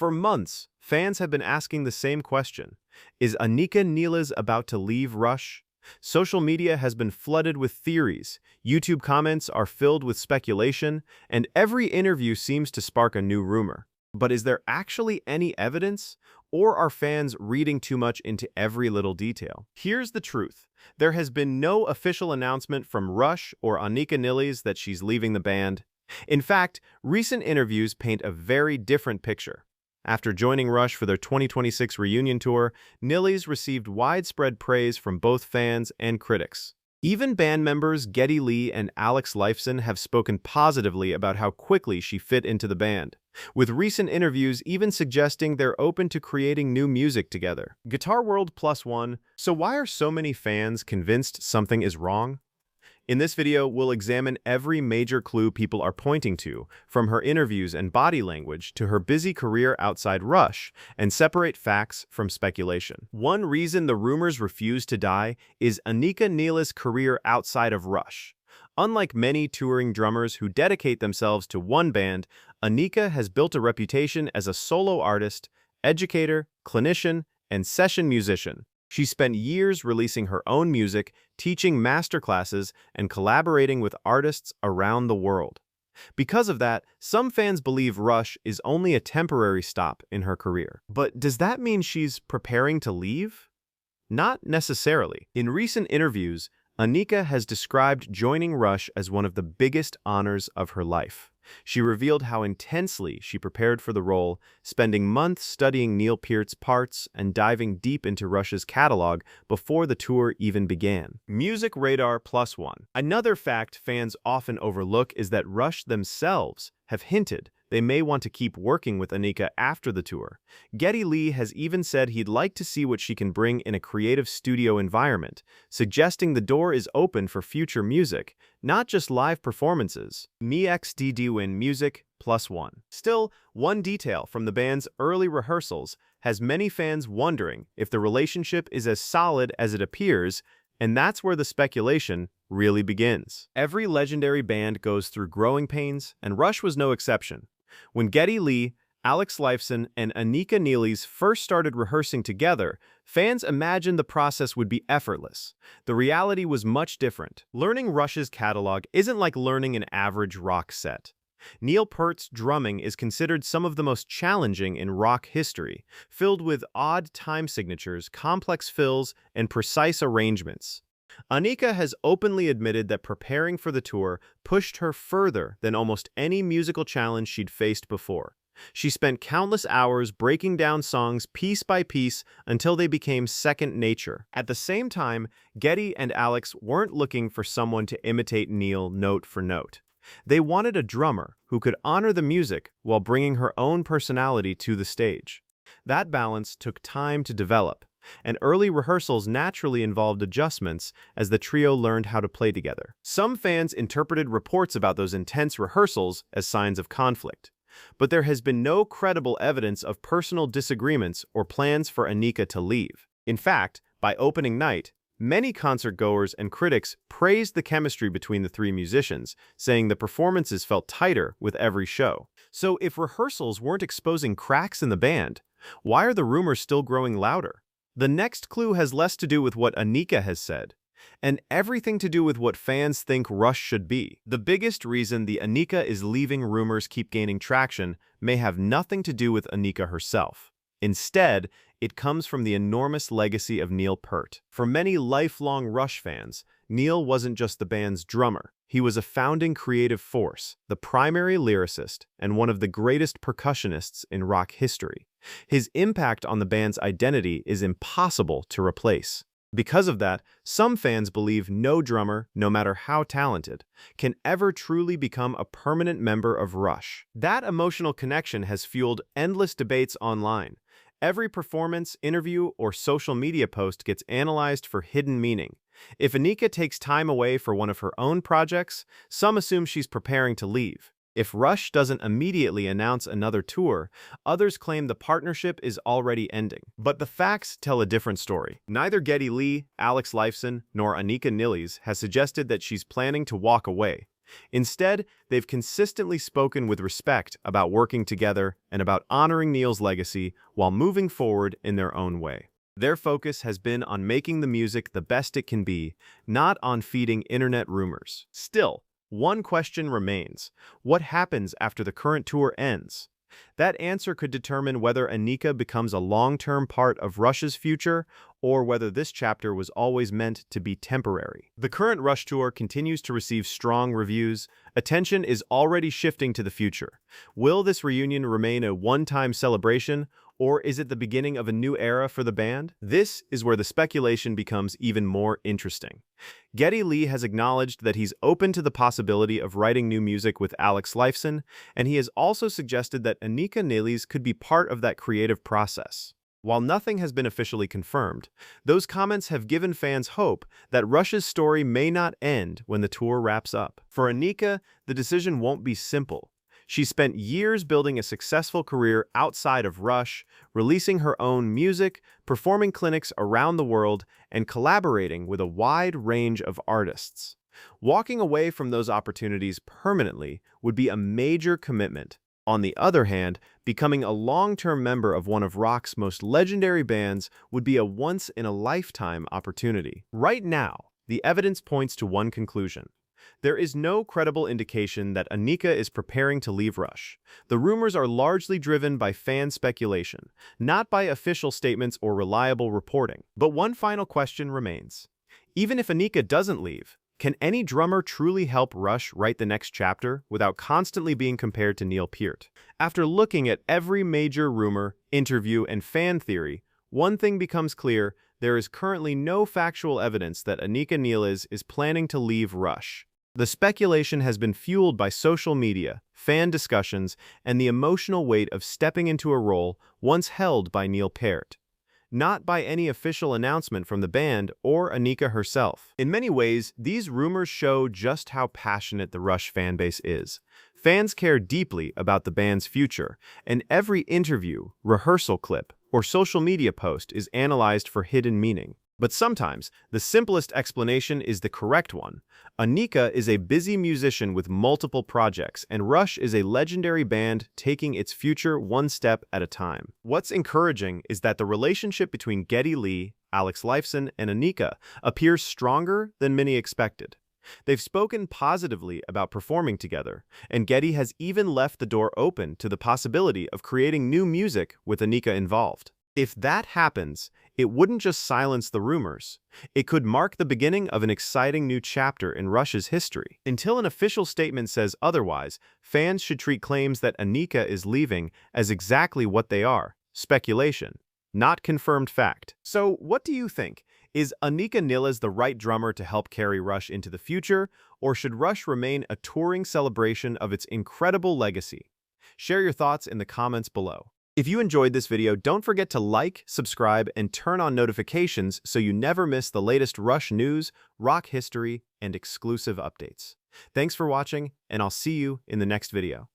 For months, fans have been asking the same question. Is Anika Nilles about to leave Rush? Social media has been flooded with theories, YouTube comments are filled with speculation, and every interview seems to spark a new rumor. But is there actually any evidence? Or are fans reading too much into every little detail? Here's the truth. There has been no official announcement from Rush or Anika Nilles that she's leaving the band. In fact, recent interviews paint a very different picture. After joining Rush for their 2026 reunion tour, Nilles received widespread praise from both fans and critics. Even band members Geddy Lee and Lifeson have spoken positively about how quickly she fit into the band, with recent interviews even suggesting they're open to creating new music together. Guitar World +1. So why are so many fans convinced something is wrong? In this video, we'll examine every major clue people are pointing to, from her interviews and body language to her busy career outside Rush, and separate facts from speculation. One reason the rumors refuse to die is Anika Nilles' career outside of Rush. Unlike many touring drummers who dedicate themselves to one band, Anika has built a reputation as a solo artist, educator, clinician, and session musician. She spent years releasing her own music, teaching masterclasses, and collaborating with artists around the world. Because of that, some fans believe Rush is only a temporary stop in her career. But does that mean she's preparing to leave? Not necessarily. In recent interviews, Anika has described joining Rush as one of the biggest honors of her life. She revealed how intensely she prepared for the role, spending months studying Neil Peart's parts and diving deep into Rush's catalog before the tour even began. Music Radar +1. Another fact fans often overlook is that Rush themselves have hinted they may want to keep working with Anika after the tour. Geddy Lee has even said he'd like to see what she can bring in a creative studio environment, suggesting the door is open for future music, not just live performances. MXDDWin Music +1. Still, one detail from the band's early rehearsals has many fans wondering if the relationship is as solid as it appears, and that's where the speculation really begins. Every legendary band goes through growing pains, and Rush was no exception. When Geddy Lee, Lifeson, and Anika Nilles first started rehearsing together, fans imagined the process would be effortless. The reality was much different. Learning Rush's catalog isn't like learning an average rock set. Neil Peart's drumming is considered some of the most challenging in rock history, filled with odd time signatures, complex fills, and precise arrangements. Anika has openly admitted that preparing for the tour pushed her further than almost any musical challenge she'd faced before. She spent countless hours breaking down songs piece by piece until they became second nature. At the same time, Geddy and Alex weren't looking for someone to imitate Neil note for note. They wanted a drummer who could honor the music while bringing her own personality to the stage. That balance took time to develop, and early rehearsals naturally involved adjustments as the trio learned how to play together. Some fans interpreted reports about those intense rehearsals as signs of conflict, but there has been no credible evidence of personal disagreements or plans for Anika to leave. In fact, by opening night, many concert-goers and critics praised the chemistry between the three musicians, saying the performances felt tighter with every show. So if rehearsals weren't exposing cracks in the band, why are the rumors still growing louder? The next clue has less to do with what Anika has said, and everything to do with what fans think Rush should be. The biggest reason the Anika is leaving rumors keep gaining traction may have nothing to do with Anika herself. Instead, it comes from the enormous legacy of Neil Peart. For many lifelong Rush fans, Neil wasn't just the band's drummer. He was a founding creative force, the primary lyricist, and one of the greatest percussionists in rock history. His impact on the band's identity is impossible to replace. Because of that, some fans believe no drummer, no matter how talented, can ever truly become a permanent member of Rush. That emotional connection has fueled endless debates online. Every performance, interview, or social media post gets analyzed for hidden meaning. If Anika takes time away for one of her own projects, some assume she's preparing to leave. If Rush doesn't immediately announce another tour, others claim the partnership is already ending. But the facts tell a different story. Neither Geddy Lee, Lifeson, nor Anika Nilles has suggested that she's planning to walk away. Instead, they've consistently spoken with respect about working together and about honoring Neil's legacy while moving forward in their own way. Their focus has been on making the music the best it can be, not on feeding internet rumors. Still, one question remains. What happens after the current tour ends? That answer could determine whether Anika becomes a long-term part of Rush's future or whether this chapter was always meant to be temporary. The current Rush tour continues to receive strong reviews. Attention is already shifting to the future. Will this reunion remain a one-time celebration, or is it the beginning of a new era for the band? This is where the speculation becomes even more interesting. Geddy Lee has acknowledged that he's open to the possibility of writing new music with Lifeson, and he has also suggested that Anika Nilles could be part of that creative process. While nothing has been officially confirmed, those comments have given fans hope that Rush's story may not end when the tour wraps up. For Anika, the decision won't be simple. She spent years building a successful career outside of Rush, releasing her own music, performing clinics around the world, and collaborating with a wide range of artists. Walking away from those opportunities permanently would be a major commitment. On the other hand, becoming a long-term member of one of rock's most legendary bands would be a once-in-a-lifetime opportunity. Right now, the evidence points to one conclusion. There is no credible indication that Anika is preparing to leave Rush. The rumors are largely driven by fan speculation, not by official statements or reliable reporting. But one final question remains. Even if Anika doesn't leave, can any drummer truly help Rush write the next chapter without constantly being compared to Neil Peart? After looking at every major rumor, interview, and fan theory, one thing becomes clear: there is currently no factual evidence that Anika Nilles is planning to leave Rush. The speculation has been fueled by social media, fan discussions, and the emotional weight of stepping into a role once held by Neil Peart, not by any official announcement from the band or Anika herself. In many ways, these rumors show just how passionate the Rush fanbase is. Fans care deeply about the band's future, and every interview, rehearsal clip, or social media post is analyzed for hidden meaning. But sometimes, the simplest explanation is the correct one. Anika is a busy musician with multiple projects, and Rush is a legendary band taking its future one step at a time. What's encouraging is that the relationship between Geddy Lee, Lifeson, and Anika appears stronger than many expected. They've spoken positively about performing together, and Geddy has even left the door open to the possibility of creating new music with Anika involved. If that happens, it wouldn't just silence the rumors. It could mark the beginning of an exciting new chapter in Rush's history. Until an official statement says otherwise, fans should treat claims that Anika is leaving as exactly what they are: speculation, not confirmed fact. So, what do you think? Is Anika Nilles the right drummer to help carry Rush into the future, or should Rush remain a touring celebration of its incredible legacy? Share your thoughts in the comments below. If you enjoyed this video, don't forget to like, subscribe, and turn on notifications so you never miss the latest Rush news, rock history, and exclusive updates. Thanks for watching, and I'll see you in the next video.